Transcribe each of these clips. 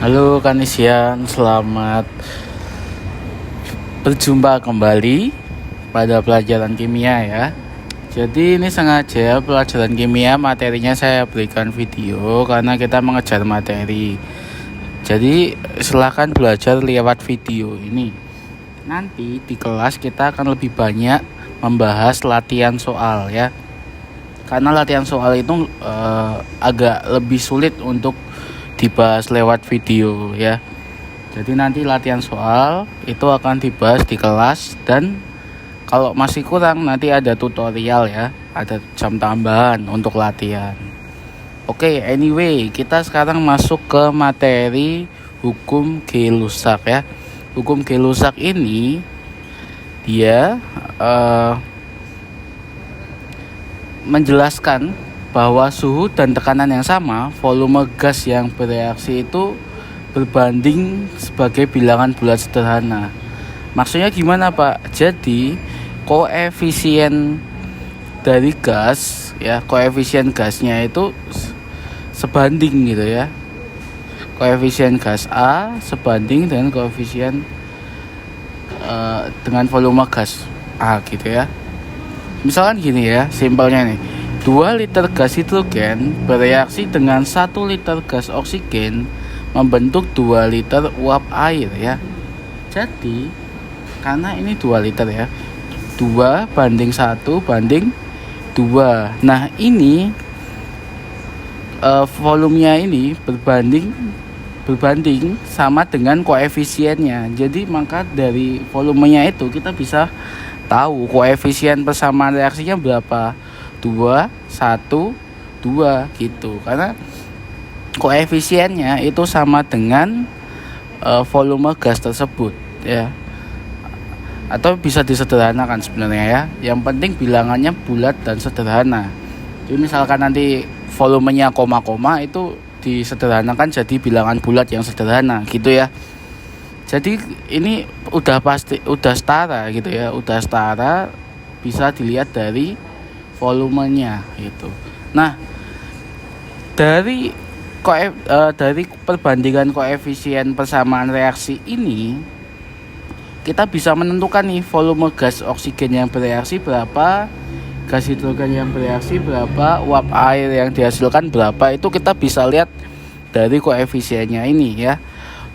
Halo Kanisian, selamat berjumpa kembali pada pelajaran kimia ya. Jadi ini sengaja pelajaran kimia materinya saya berikan video karena kita mengejar materi. Jadi silahkan belajar lewat video ini. Nanti di kelas kita akan lebih banyak membahas latihan soal ya. Karena latihan soal itu agak lebih sulit untuk dibahas lewat video ya. Jadi nanti latihan soal itu akan dibahas di kelas, dan kalau masih kurang nanti ada tutorial ya, ada jam tambahan untuk latihan. Oke, anyway, kita sekarang masuk ke materi hukum Gay-Lussac ya. Hukum Gay-Lussac ini dia menjelaskan bahwa suhu dan tekanan yang sama, volume gas yang bereaksi itu berbanding sebagai bilangan bulat sederhana. Maksudnya gimana Pak? Jadi koefisien dari gas ya, koefisien gasnya itu sebanding gitu ya. Koefisien gas A sebanding dengan koefisien dengan volume gas A gitu ya. Misalkan gini ya, simpelnya nih. 2 liter gas hidrogen bereaksi dengan 1 liter gas oksigen membentuk 2 liter uap air ya. Jadi karena ini 2 liter ya, 2 banding 1 banding 2. Nah ini volumenya ini berbanding sama dengan koefisiennya. Jadi maka dari volumenya itu kita bisa tahu koefisien persamaan reaksinya berapa. 2, 1, 2 gitu. Karena koefisiennya itu sama dengan volume gas tersebut ya. Atau bisa disederhanakan sebenarnya ya. Yang penting bilangannya bulat dan sederhana. Jadi misalkan nanti volumenya koma-koma, itu disederhanakan jadi bilangan bulat yang sederhana gitu ya. Jadi ini udah setara gitu ya. Udah setara, bisa dilihat dari volumenya gitu. Nah, dari perbandingan koefisien persamaan reaksi ini kita bisa menentukan nih volume gas oksigen yang bereaksi berapa, gas hidrogen yang bereaksi berapa, uap air yang dihasilkan berapa. Itu kita bisa lihat dari koefisiennya ini ya.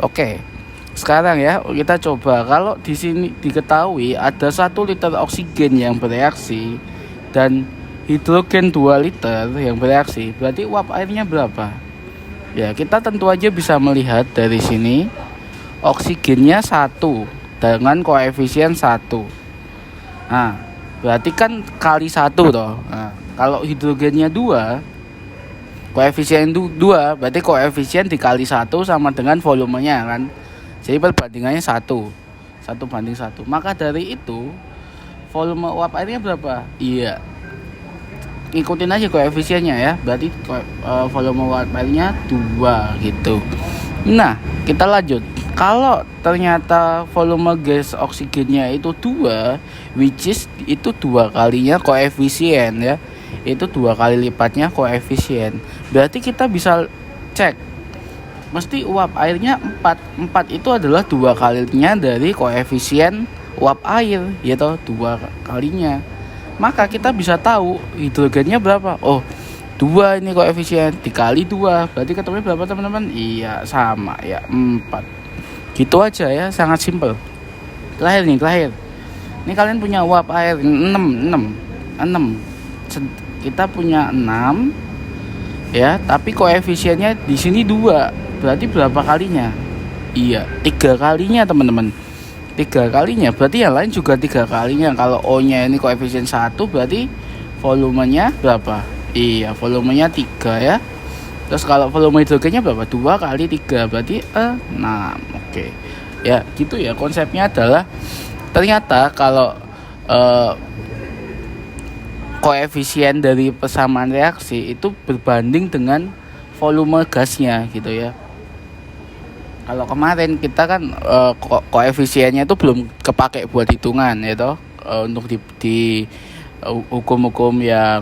Oke. Sekarang ya kita coba, kalau di sini diketahui ada 1 liter oksigen yang bereaksi dan hidrogen 2 liter yang bereaksi, berarti uap airnya berapa? Ya, kita tentu aja bisa melihat dari sini oksigennya 1 dengan koefisien 1. Nah, berarti kan kali 1 toh. Nah, kalau hidrogennya 2, koefisien 2, berarti koefisien dikali 1 sama dengan volumenya kan. Jadi perbandingannya 1 banding 1. Maka dari itu volume uap airnya berapa? Iya, ikutin aja koefisiennya ya. Berarti volume uap airnya 2 gitu. Nah, kita lanjut. Kalau ternyata volume gas oksigennya itu 2, which is itu 2 kalinya koefisien ya. Itu 2 kali lipatnya koefisien. Berarti kita bisa cek, mesti uap airnya 4. 4 itu adalah 2 kalinya dari koefisien uap air, yaitu 2 kalinya. Maka kita bisa tahu hidrogennya berapa. Oh, 2 ini koefisien dikali 2, berarti ketemunya berapa teman-teman? Iya, sama ya, 4. Gitu aja ya, sangat simpel. Terakhir. Ini kalian punya uap air 6. Kita punya 6 ya, tapi koefisiennya di sini 2. Berarti berapa kalinya? Iya, 3 kalinya teman-teman. 3 kalinya, berarti yang lain juga 3 kalinya. Kalau O-nya ini koefisien 1, berarti volumenya berapa? Iya, volumenya 3 ya. Terus kalau volume hidrogennya berapa? 2 kali 3, berarti 6. Oke. Ya, gitu ya. Konsepnya adalah ternyata kalau koefisien dari persamaan reaksi itu berbanding dengan volume gasnya gitu ya. Kalau kemarin kita kan koefisiennya itu belum kepake buat hitungan ya toh, untuk di hukum-hukum yang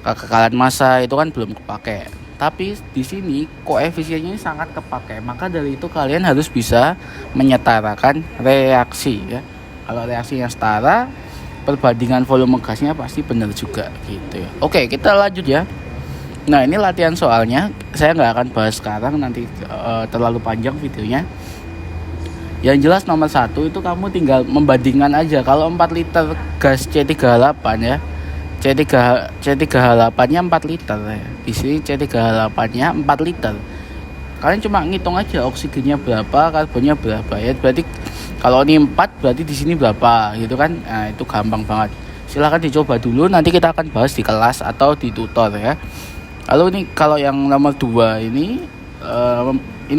kekekalan massa itu kan belum kepake. Tapi di sini koefisiennya ini sangat kepakai. Maka dari itu kalian harus bisa menyetarakan reaksi ya. Kalau reaksinya setara, perbandingan volume gasnya pasti benar juga gitu ya. Oke, kita lanjut ya. Nah, ini latihan soalnya. Saya nggak akan bahas sekarang, nanti terlalu panjang videonya. Yang jelas nomor 1 itu kamu tinggal membandingkan aja. Kalau 4 liter gas C38 ya, C3H8-nya 4 liter ya. Di sini C3H8-nya 4 liter. Kalian cuma ngitung aja oksigennya berapa, karbonnya berapa ya. Berarti kalau ini 4 berarti di sini berapa gitu kan. Nah, itu gampang banget. Silahkan dicoba dulu, nanti kita akan bahas di kelas atau di tutor ya. Lalu ini kalau yang nomor 2 ini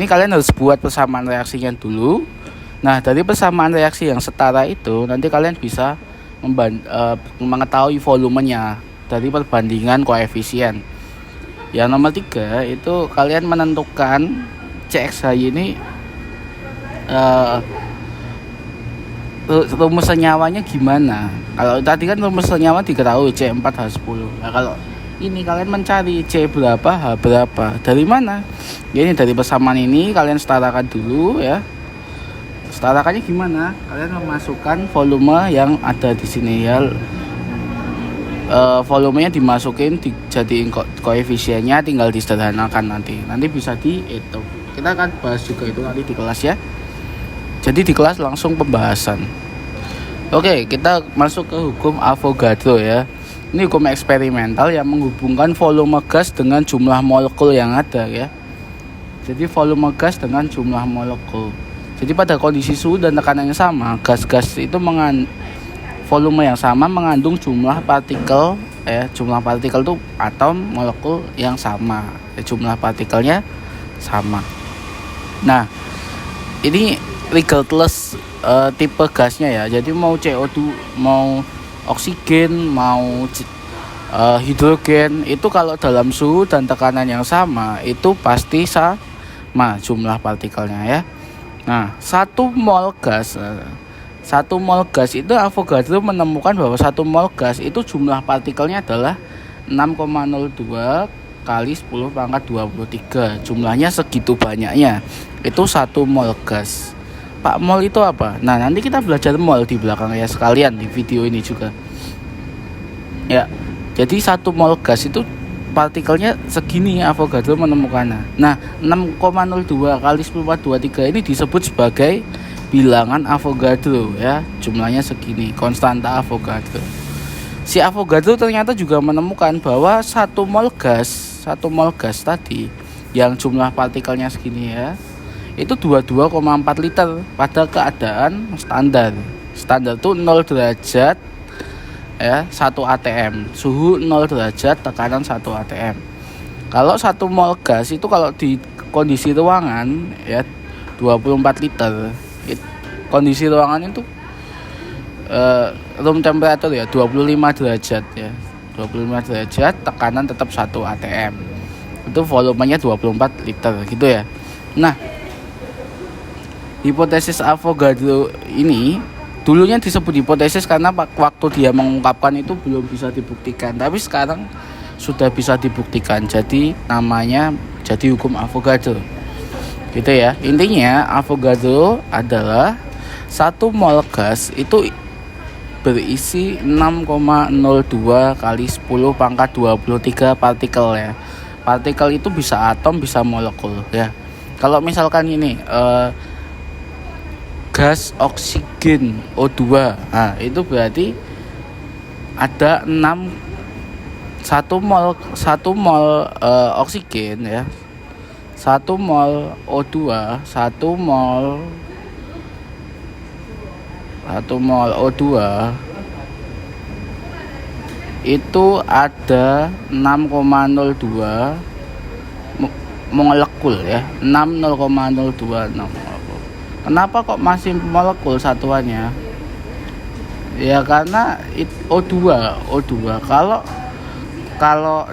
kalian harus buat persamaan reaksinya dulu. Nah, dari persamaan reaksi yang setara itu nanti kalian bisa mengetahui volumenya dari perbandingan koefisien. Yang nomor 3 itu kalian menentukan CXH ini rumus senyawanya gimana. Kalau tadi kan rumus senyawa diketahui C4H10. Nah, kalau ini kalian mencari C berapa, H berapa. Dari mana? Ya, ini dari persamaan ini kalian setarakan dulu ya. Setarakannya gimana? Kalian memasukkan volume yang ada di sini ya. Volumenya dimasukin, dijadiin koefisiennya, tinggal disederhanakan nanti bisa dihitung. Kita akan bahas juga itu nanti di kelas ya. Jadi di kelas langsung pembahasan. Oke, kita masuk ke hukum Avogadro ya. Ini hukum eksperimental yang menghubungkan volume gas dengan jumlah molekul yang ada ya. Jadi volume gas dengan jumlah molekul. Jadi pada kondisi suhu dan tekanan yang sama, gas-gas itu volume yang sama mengandung jumlah partikel ya. Jumlah partikel itu atom molekul yang sama ya, jumlah partikelnya sama. Nah, ini regardless tipe gasnya ya. Jadi mau CO2, mau oksigen, mau hidrogen, itu kalau dalam suhu dan tekanan yang sama itu pasti sama jumlah partikelnya ya. Nah, 1 mol gas itu Avogadro menemukan bahwa 1 mol gas itu jumlah partikelnya adalah 6,02 kali 10 pangkat 23. Jumlahnya segitu banyaknya. Itu 1 mol gas. Pak, mol itu apa? Nah, nanti kita belajar mol di belakang ya sekalian di video ini juga. Ya, jadi 1 mol gas itu partikelnya segini Avogadro menemukannya. Nah, 6,02 kali 10⁻23 ini disebut sebagai bilangan Avogadro ya. Jumlahnya segini, konstanta Avogadro. Si Avogadro ternyata juga menemukan bahwa 1 mol gas tadi yang jumlah partikelnya segini ya, itu 22,4 liter pada keadaan standar. Standar itu 0 derajat ya, 1 atm, suhu 0 derajat, tekanan 1 atm. Kalau 1 mol gas itu kalau di kondisi ruangan ya 24 liter. Kondisi ruangan itu room temperature ya 25 derajat ya. 25 derajat, tekanan tetap 1 atm. Itu volumenya 24 liter gitu ya. Nah, hipotesis Avogadro ini dulunya disebut hipotesis karena waktu dia mengungkapkan itu belum bisa dibuktikan, tapi sekarang sudah bisa dibuktikan. Jadi namanya jadi hukum Avogadro. Gitu ya. Intinya Avogadro adalah 1 mol gas itu berisi 6,02 kali 10 pangkat 23 partikel ya. Partikel itu bisa atom, bisa molekul ya. Kalau misalkan ini gas oksigen O2, nah itu berarti ada 1 mol oksigen ya, 1 mol O2, 1 mol O2 itu ada 6,02 molekul ya, 0,026. Kenapa kok masih molekul satuannya? Ya karena O2. Kalau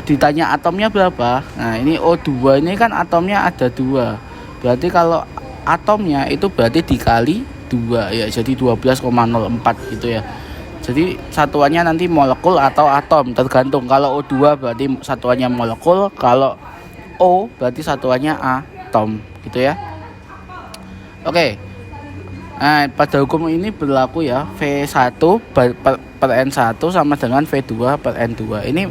ditanya atomnya berapa? Nah, ini O2 ini kan atomnya ada 2. Berarti kalau atomnya itu berarti dikali 2 ya, jadi 12,04 gitu ya. Jadi satuannya nanti molekul atau atom, tergantung. Kalau O2 berarti satuannya molekul, kalau O berarti satuannya atom gitu ya. Oke. Nah, pada hukum ini berlaku ya V1 per N1 sama dengan V2 per N2. Ini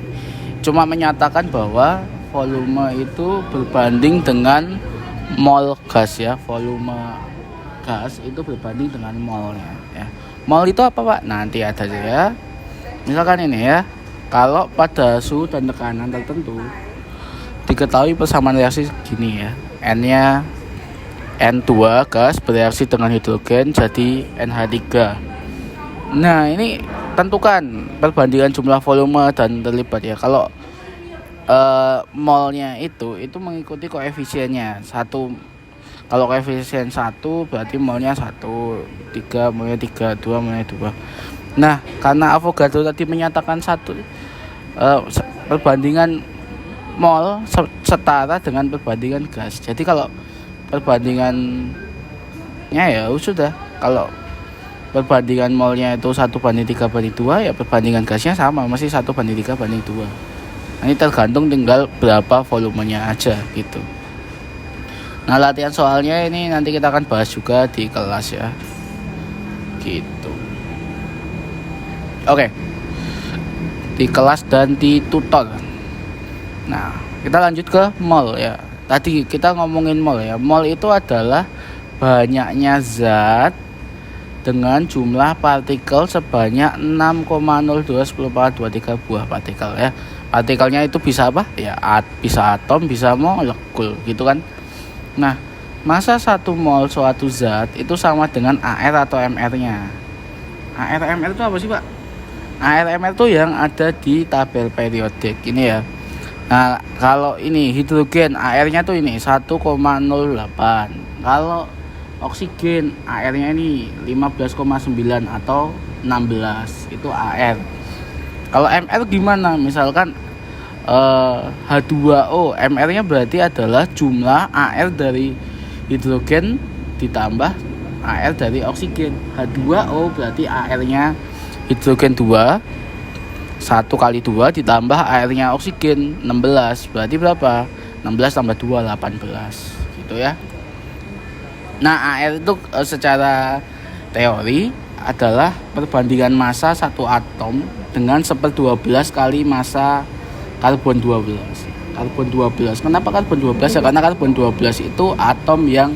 cuma menyatakan bahwa volume itu berbanding dengan mol gas ya. Volume gas itu berbanding dengan molnya ya. Mol itu apa Pak? Nanti ada ya. Misalkan ini ya. Kalau pada suhu dan tekanan tertentu diketahui persamaan reaksi gini ya. N-nya N2 gas bereaksi dengan hidrogen jadi NH3. Nah, ini tentukan perbandingan jumlah volume dan terlibat ya. Kalau molnya itu mengikuti koefisiennya. Kalau koefisien 1 berarti molnya 1, 3 molnya 3, 2 molnya 2. Nah, karena Avogadro tadi menyatakan perbandingan mol setara dengan perbandingan gas. Jadi kalau perbandingannya ya sudah, kalau perbandingan molnya itu 1:3/2 ya perbandingan gasnya sama, masih 1:3/2. Nah, ini tergantung tinggal berapa volumenya aja gitu. Nah, latihan soalnya ini nanti kita akan bahas juga di kelas ya gitu. Oke. Di kelas dan di tutor. Nah, kita lanjut ke mol ya. Tadi kita ngomongin mol ya. Mol itu adalah banyaknya zat dengan jumlah partikel sebanyak 6,021023 buah partikel ya. Partikelnya itu bisa apa? Ya, bisa atom, bisa molekul gitu kan. Nah, massa 1 mol suatu zat itu sama dengan AR atau MR-nya. AR MR itu apa sih, Pak? AR MR itu yang ada di tabel periodik ini ya. Nah, kalau ini hidrogen AR-nya tuh ini 1,08. Kalau oksigen AR-nya ini 15,9 atau 16. Itu AR. Kalau MR gimana? Misalkan H2O, MR-nya berarti adalah jumlah AR dari hidrogen ditambah AR dari oksigen. H2O berarti AR-nya hidrogen 2, 1 kali 2 ditambah airnya oksigen 16, berarti berapa? 16 tambah 2, 18 gitu ya. Nah, AR itu secara teori adalah perbandingan massa satu atom dengan 1/12 kali massa karbon 12. Karbon 12. Kenapa karbon 12? Ya, karena karbon 12 itu atom yang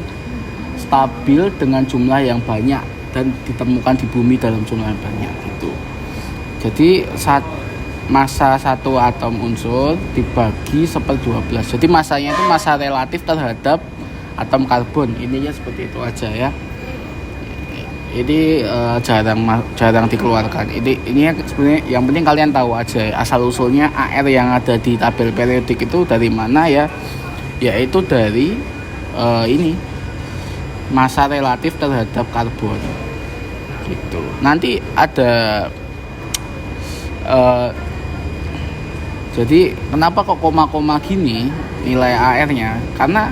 stabil dengan jumlah yang banyak dan ditemukan di bumi dalam jumlah yang banyak gitu. Jadi massa satu atom unsur dibagi 1/12. Jadi massanya itu massa relatif terhadap atom karbon. Ininya seperti itu aja ya. Ini jarang dikeluarkan. Ini sebenarnya yang penting kalian tahu aja asal usulnya AR yang ada di tabel periodik itu dari mana ya? Yaitu dari ini massa relatif terhadap karbon gitu. Nanti ada jadi kenapa kok koma-koma gini nilai AR-nya? Karena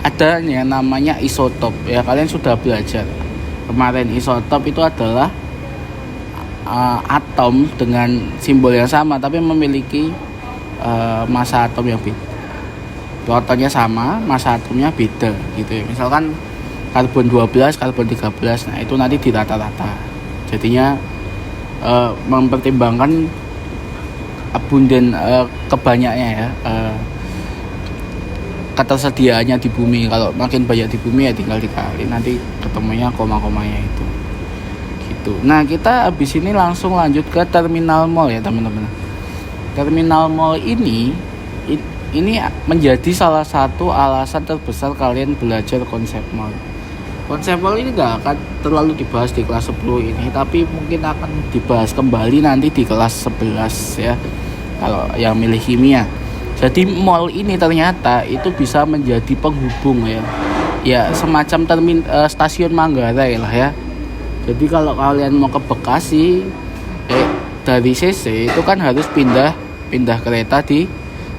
ada yang namanya isotop ya, kalian sudah belajar kemarin. Isotop itu adalah atom dengan simbol yang sama tapi memiliki massa atom yang beda. Protonnya sama, massa atomnya beda gitu ya. Misalkan karbon 12, karbon 13. Nah, itu nanti di rata-rata. Jadinya mempertimbangkan abundan kebanyaknya ya, ketersediaannya di bumi. Kalau makin banyak di bumi ya tinggal dikali, nanti ketemunya koma-komanya itu gitu. Nah, kita habis ini langsung lanjut ke terminal mol ya teman-teman. Terminal mol ini menjadi salah satu alasan terbesar kalian belajar konsep mol. Konsep mol ini gak akan terlalu dibahas di kelas 10 ini, tapi mungkin akan dibahas kembali nanti di kelas 11 ya, kalau yang milih kimia. Jadi mol ini ternyata itu bisa menjadi penghubung ya semacam stasiun Manggarai lah ya. Jadi kalau kalian mau ke Bekasi dari CC itu kan harus pindah kereta di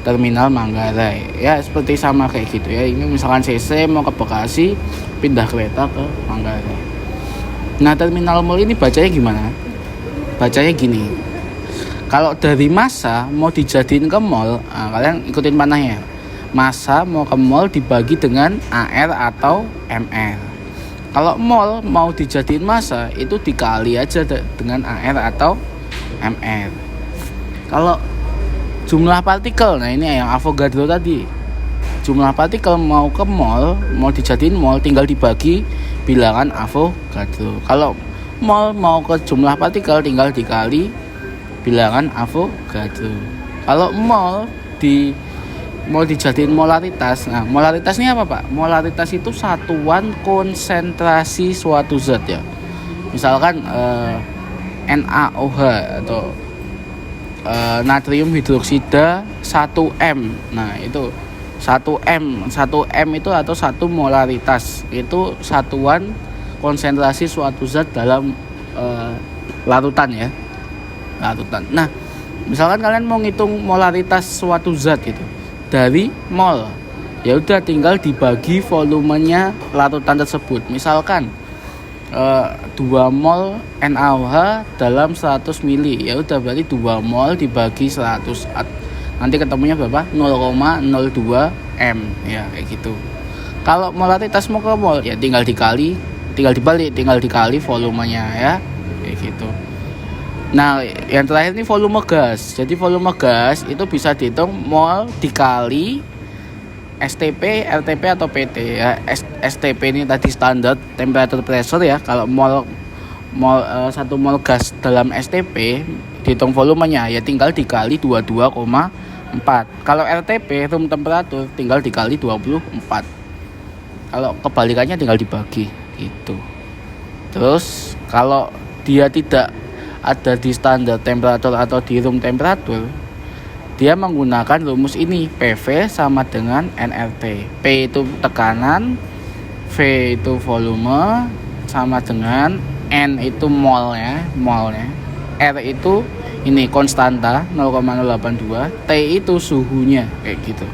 terminal Manggarai ya, seperti sama kayak gitu ya. Ini misalkan CC mau ke Bekasi, pindah kereta ke Manggarai. Nah, terminal mol ini bacanya gimana? Bacanya gini. Kalau dari massa mau dijadiin ke mol, kalian ikutin panahnya. massa mau ke mall dibagi dengan AR atau MR. Kalau mol mau dijadiin massa itu dikali aja dengan AR atau MR. Kalau jumlah partikel, nah ini yang Avogadro tadi. Jumlah partikel mau ke mol, mau dijadiin mol tinggal dibagi bilangan Avogadro. Kalau mol mau ke jumlah partikel tinggal dikali bilangan Avogadro. Kalau mau dijadiin molaritas. Nah, molaritas ini apa, Pak? Molaritas itu satuan konsentrasi suatu zat ya. Misalkan NaOH atau natrium hidroksida 1M. Nah, itu 1M itu atau 1 molaritas. Itu satuan konsentrasi suatu zat dalam larutan ya. Larutan. Nah, misalkan kalian mau ngitung molaritas suatu zat itu dari mol, ya udah tinggal dibagi volumenya larutan tersebut. Misalkan 2 mol NaOH dalam 100 mili, ya udah berarti 2 mol dibagi 100, nanti ketemunya berapa? 0,02 m ya, kayak gitu. Kalau molaritas mau ke mol ya tinggal dikali volumenya ya, kayak gitu. Nah, yang terakhir ini volume gas. Jadi volume gas itu bisa dihitung mol dikali STP, LTP atau PT ya. STP ini tadi standar temperature pressure ya. Kalau mol 1 mol gas dalam STP dihitung volumenya ya tinggal dikali 22,4. Kalau LTP room temperature tinggal dikali 24. Kalau kebalikannya tinggal dibagi gitu. Terus kalau dia tidak ada di standar temperatur atau di room temperatur, dia menggunakan rumus ini. PV sama dengan nRT. P itu tekanan, V itu volume, sama dengan N itu molnya, R itu ini konstanta 0,082, T itu suhunya, kayak gitu.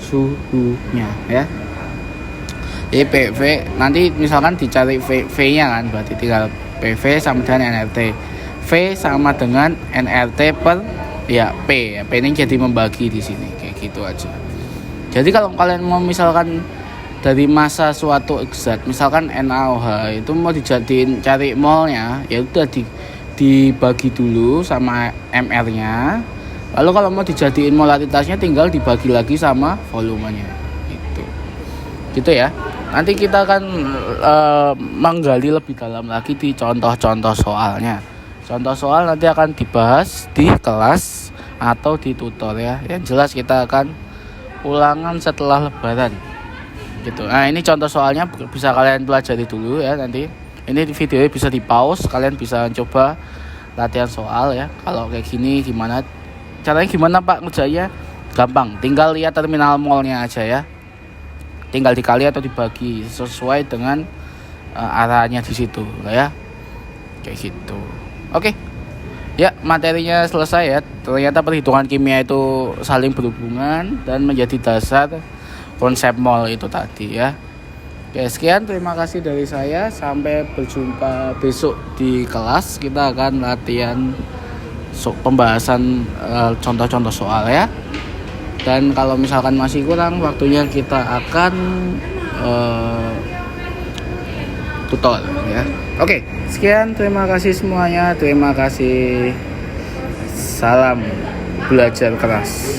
Suhunya ya. Jadi PV nanti misalkan dicari V-nya kan, berarti tinggal PV sama dengan nRT. V sama dengan nRT per ya P. Ya, P ini jadi membagi di sini kayak gitu aja. Jadi kalau kalian mau misalkan dari massa suatu zat, misalkan NaOH itu mau dijadiin cari molnya, ya udah dibagi dulu sama MR-nya. Lalu kalau mau dijadiin molaritasnya tinggal dibagi lagi sama volumenya. Gitu ya. Nanti kita akan menggali lebih dalam lagi di contoh-contoh soalnya. Contoh soal nanti akan dibahas di kelas atau di tutor ya. Yang jelas kita akan ulangan setelah lebaran gitu. Nah, ini contoh soalnya bisa kalian pelajari dulu ya nanti. Ini videonya bisa di pause, kalian bisa coba latihan soal ya. Kalau kayak gini gimana? Caranya gimana, Pak, ngerjainnya? Gampang, tinggal lihat terminal molnya aja ya. Tinggal dikali atau dibagi sesuai dengan arahnya di situ ya. Kayak gitu. Oke. Ya, materinya selesai ya. Ternyata perhitungan kimia itu saling berhubungan dan menjadi dasar konsep mol itu tadi ya. Oke, sekian, terima kasih dari saya. Sampai berjumpa besok di kelas. Kita akan latihan pembahasan contoh-contoh soal ya. Dan kalau misalkan masih kurang waktunya, kita akan tutor ya. Oke, sekian, terima kasih semuanya. Terima kasih. Salam belajar keras.